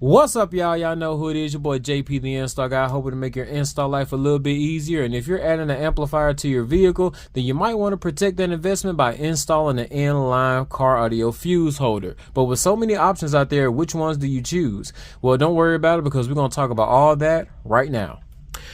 What's up, y'all? Y'all know who it is. Your boy JP the Install Guy, hoping to make your install life a little bit easier. And if you're adding an amplifier to your vehicle, then you might want to protect that investment by installing an inline car audio fuse holder. But with so many options out there, which ones do you choose? Well, don't worry about it, because we're going to talk about all that right now.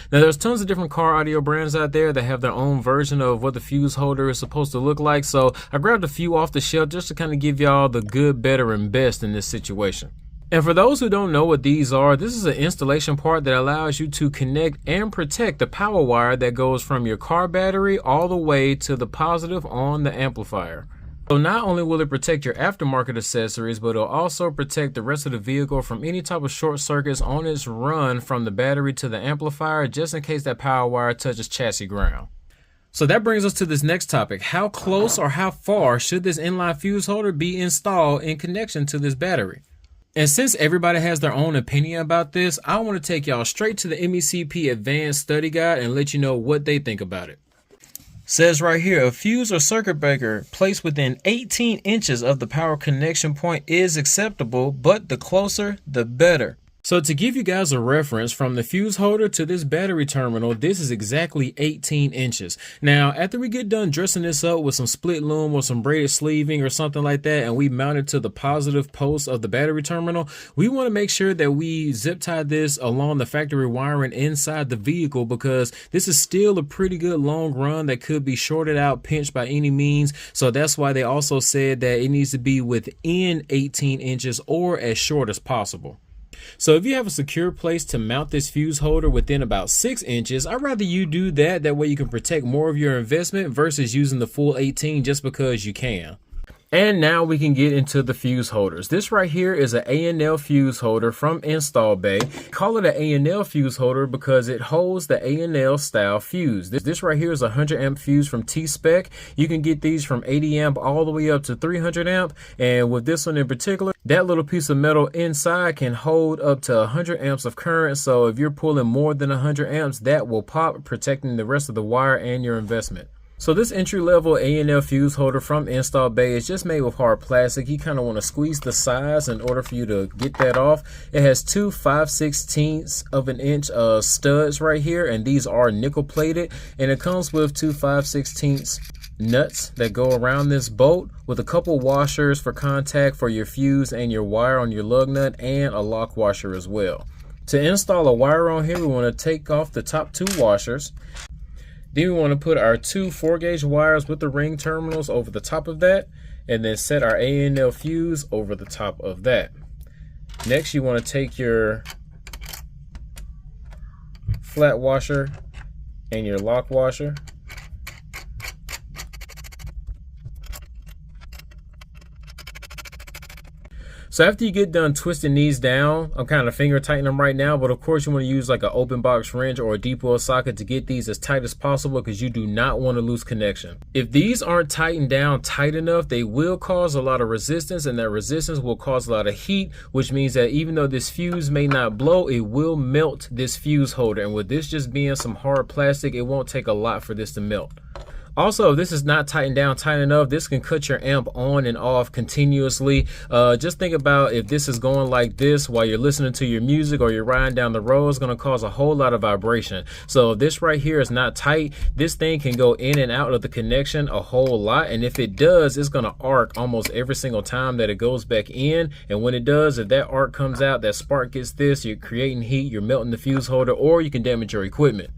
Now, there's tons of different car audio brands out there that have their own version of what the fuse holder is supposed to look like. So I grabbed a few off the shelf just to kind of give y'all the good, better, and best in this situation. And for those who don't know what these are, this is an installation part that allows you to connect and protect the power wire that goes from your car battery all the way to the positive on the amplifier. So not only will it protect your aftermarket accessories, but it'll also protect the rest of the vehicle from any type of short circuits on its run from the battery to the amplifier, just in case that power wire touches chassis ground. So that brings us to this next topic. How close or how far should this inline fuse holder be installed in connection to this battery? And since everybody has their own opinion about this, I want to take y'all straight to the MECP Advanced Study Guide and let you know what they think about it. Says right here, a fuse or circuit breaker placed within 18 inches of the power connection point is acceptable, but the closer, the better. So to give you guys a reference, from the fuse holder to this battery terminal, this is exactly 18 inches. Now, after we get done dressing this up with some split loom or some braided sleeving or something like that, and we mount it to the positive post of the battery terminal, we want to make sure that we zip tie this along the factory wiring inside the vehicle, because this is still a pretty good long run that could be shorted out, pinched by any means. So that's why they also said that it needs to be within 18 inches or as short as possible. So if you have a secure place to mount this fuse holder within about 6 inches, I'd rather you do that. That way you can protect more of your investment versus using the full 18 just because you can. And now we can get into the fuse holders. This right here is an A&L fuse holder from Install Bay. Call it an A&L fuse holder because it holds the A&L style fuse. This right here is a 100 amp fuse from T-Spec. You can get these from 80 amp all the way up to 300 amp. And with this one in particular, that little piece of metal inside can hold up to 100 amps of current. So if you're pulling more than 100 amps, that will pop, protecting the rest of the wire and your investment. So this entry-level A&L fuse holder from Install Bay is just made with hard plastic. You kind of want to squeeze the sides in order for you to get that off. It has two 5/16 of an inch studs right here, and these are nickel plated, and it comes with two 5/16 nuts that go around this bolt, with a couple washers for contact for your fuse and your wire on your lug nut, and a lock washer as well. To install a wire on here, we want to take off the top two washers. Then we want to put our two 4-gauge wires with the ring terminals over the top of that, and then set our A&L fuse over the top of that. Next, you want to take your flat washer and your lock washer. So after you get done twisting these down, I'm kind of finger tightening them right now, but of course you want to use like an open box wrench or a deep well socket to get these as tight as possible, because you do not want to lose connection. If these aren't tightened down tight enough, they will cause a lot of resistance, and that resistance will cause a lot of heat, which means that even though this fuse may not blow, it will melt this fuse holder. And with this just being some hard plastic, it won't take a lot for this to melt. Also, if this is not tightened down tight enough, this can cut your amp on and off continuously. Just think about if this is going like this while you're listening to your music or you're riding down the road, it's going to cause a whole lot of vibration. So if this right here is not tight, this thing can go in and out of the connection a whole lot. And if it does, it's going to arc almost every single time that it goes back in. And when it does, if that arc comes out, that spark gets this, you're creating heat, you're melting the fuse holder, or you can damage your equipment.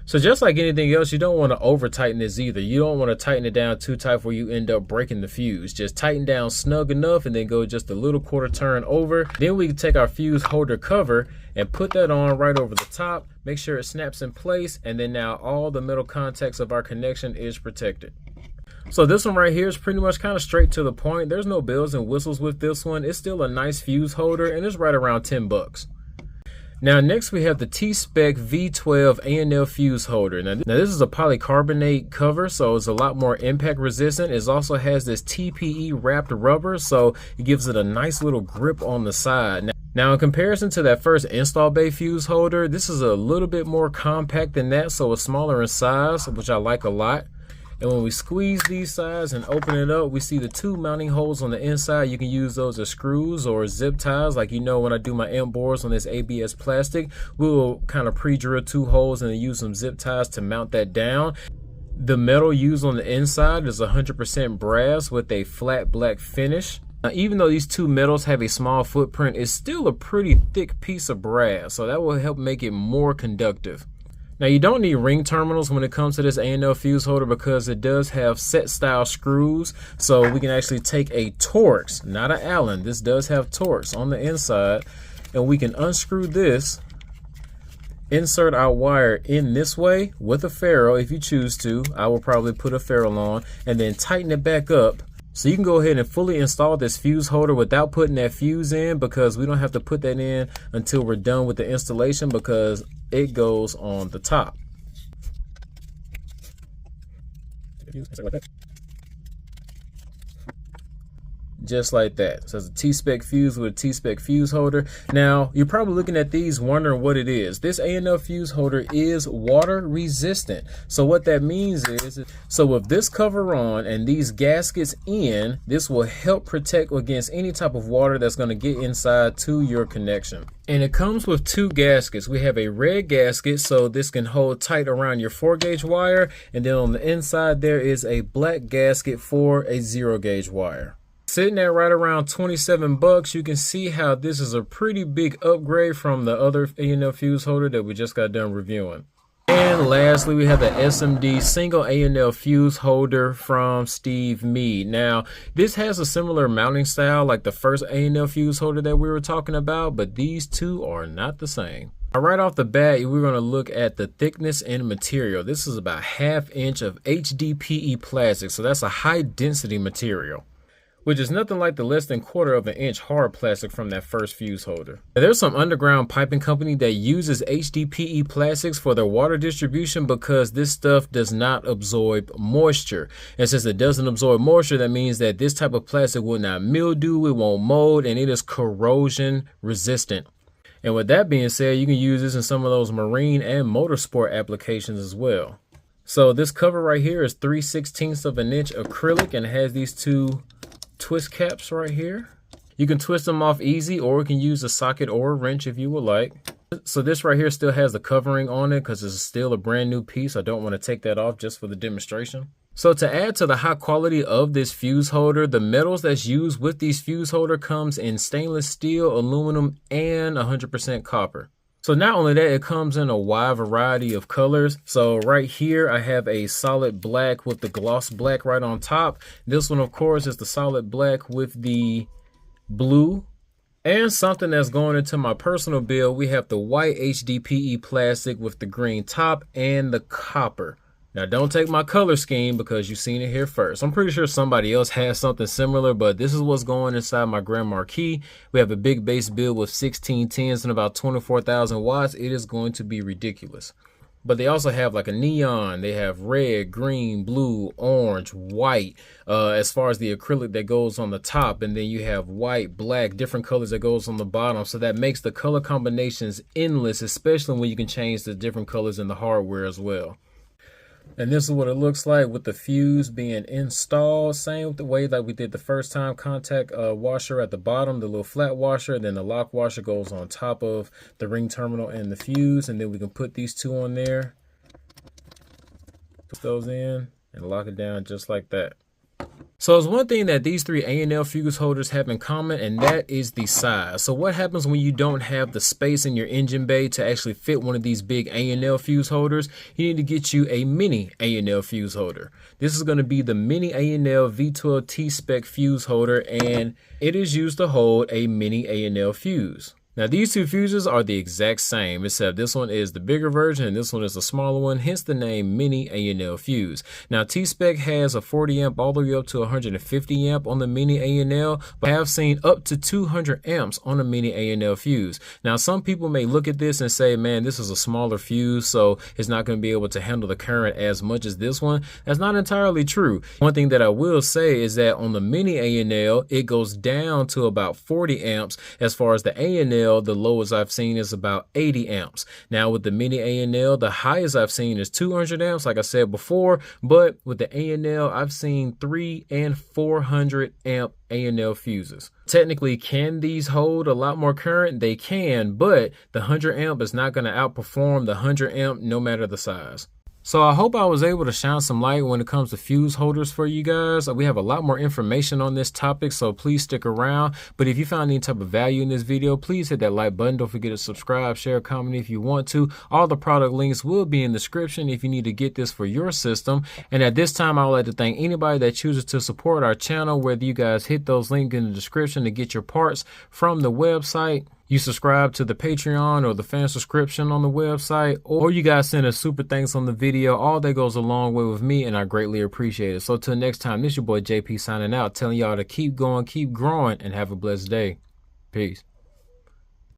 So just like anything else, you don't want to over tighten this either. You don't want to tighten it down too tight where you end up breaking the fuse. Just tighten down snug enough and then go just a little quarter turn over. Then we can take our fuse holder cover and put that on right over the top. Make sure it snaps in place, and then now all the metal contacts of our connection is protected. So this one right here is pretty much kind of straight to the point. There's no bells and whistles with this one. It's still a nice fuse holder, and it's right around 10 bucks. Now next we have the T-Spec V12 A&L fuse holder. Now this is a polycarbonate cover, so it's a lot more impact resistant. It also has this TPE wrapped rubber, so it gives it a nice little grip on the side. Now in comparison to that first Install Bay fuse holder, this is a little bit more compact than that, so it's smaller in size, which I like a lot. And when we squeeze these sides and open it up, we see the two mounting holes on the inside. You can use those as screws or zip ties. Like, you know, when I do my amp boards on this ABS plastic, we will kind of pre-drill two holes and then use some zip ties to mount that down. The metal used on the inside is 100% brass with a flat black finish. Now, even though these two metals have a small footprint, it's still a pretty thick piece of brass, so that will help make it more conductive. Now, you don't need ring terminals when it comes to this A&L fuse holder because it does have set style screws, so we can actually take a Torx, not an Allen, this does have Torx on the inside, and we can unscrew this, insert our wire in this way with a ferrule if you choose to. I will probably put a ferrule on, and then tighten it back up. So you can go ahead and fully install this fuse holder without putting that fuse in, because we don't have to put that in until we're done with the installation, because it goes on the top. Just like that. So it's a T-spec fuse with a T-spec fuse holder. Now, you're probably looking at these wondering what it is. This A&L fuse holder is water resistant. So what that means is, so with this cover on and these gaskets in, this will help protect against any type of water that's going to get inside to your connection. And it comes with two gaskets. We have a red gasket, so this can hold tight around your 4-gauge wire. And then on the inside, there is a black gasket for a 0-gauge wire. Sitting at right around 27 bucks, you can see how this is a pretty big upgrade from the other A&L fuse holder that we just got done reviewing. And lastly, we have the SMD single A&L fuse holder from Steve Mead. Now, this has a similar mounting style like the first A&L fuse holder that we were talking about, but these two are not the same. Now, right off the bat, we're going to look at the thickness and material. This is about 1/2 inch of HDPE plastic, so that's a high density material, which is nothing like the less than 1/4 inch hard plastic from that first fuse holder. Now, there's some underground piping company that uses HDPE plastics for their water distribution because this stuff does not absorb moisture. And since it doesn't absorb moisture, that means that this type of plastic will not mildew, it won't mold, and it is corrosion resistant. And with that being said, you can use this in some of those marine and motorsport applications as well. So this cover right here is 3/16 of an inch acrylic and it has these two twist caps right here. You can twist them off easy, or you can use a socket or a wrench if you would like. So this right here still has the covering on it because it's still a brand new piece. I don't want to take that off just for the demonstration. So to add to the high quality of this fuse holder, the metals that's used with these fuse holder comes in stainless steel, aluminum, and 100% copper. So not only that, it comes in a wide variety of colors. So right here, I have a solid black with the gloss black right on top. This one, of course, is the solid black with the blue. And something that's going into my personal build, we have the white HDPE plastic with the green top and the copper. Now, don't take my color scheme because you've seen it here first. I'm pretty sure somebody else has something similar, but this is what's going inside my Grand Marquis. We have a big base build with 1610s and about 24,000 watts. It is going to be ridiculous. But they also have like a neon. They have red, green, blue, orange, white, as far as the acrylic that goes on the top. And then you have white, black, different colors that goes on the bottom. So that makes the color combinations endless, especially when you can change the different colors in the hardware as well. And this is what it looks like with the fuse being installed. Same with the way that we did the first time. Contact washer at the bottom, the little flat washer, and then the lock washer goes on top of the ring terminal and the fuse. And then we can put these two on there, put those in, and lock it down just like that. So there's one thing that these three A&L fuse holders have in common, and that is the size. So what happens when you don't have the space in your engine bay to actually fit one of these big A&L fuse holders? You need to get you a mini A&L fuse holder. This is going to be the mini A&L V12 T-spec fuse holder, and it is used to hold a mini A&L fuse. Now, these two fuses are the exact same, except this one is the bigger version and this one is the smaller one, hence the name Mini A&L Fuse. Now, T-Spec has a 40 amp all the way up to 150 amp on the Mini A&L, but I have seen up to 200 amps on a Mini A&L Fuse. Now, some people may look at this and say, man, this is a smaller fuse, so it's not going to be able to handle the current as much as this one. That's not entirely true. One thing that I will say is that on the Mini A&L, it goes down to about 40 amps as far as the A&L A&L, the lowest I've seen is about 80 amps. Now with the mini A&L, the highest I've seen is 200 amps, like I said before, but with the A&L, I've seen 300 and 400 amp A&L fuses. Technically, can these hold a lot more current? They can, but the 100 amp is not going to outperform the 100 amp no matter the size. So I hope I was able to shine some light when it comes to fuse holders for you guys. We have a lot more information on this topic, so please stick around. But if you found any type of value in this video, please hit that like button. Don't forget to subscribe, share, comment if you want to. All the product links will be in the description if you need to get this for your system. And at this time, I would like to thank anybody that chooses to support our channel, whether you guys hit those links in the description to get your parts from the website, you subscribe to the Patreon or the fan subscription on the website, or you guys send a super thanks on the video. All that goes a long way with me, and I greatly appreciate it. So till next time, this is your boy JP signing out, telling y'all to keep going, keep growing, and have a blessed day. Peace.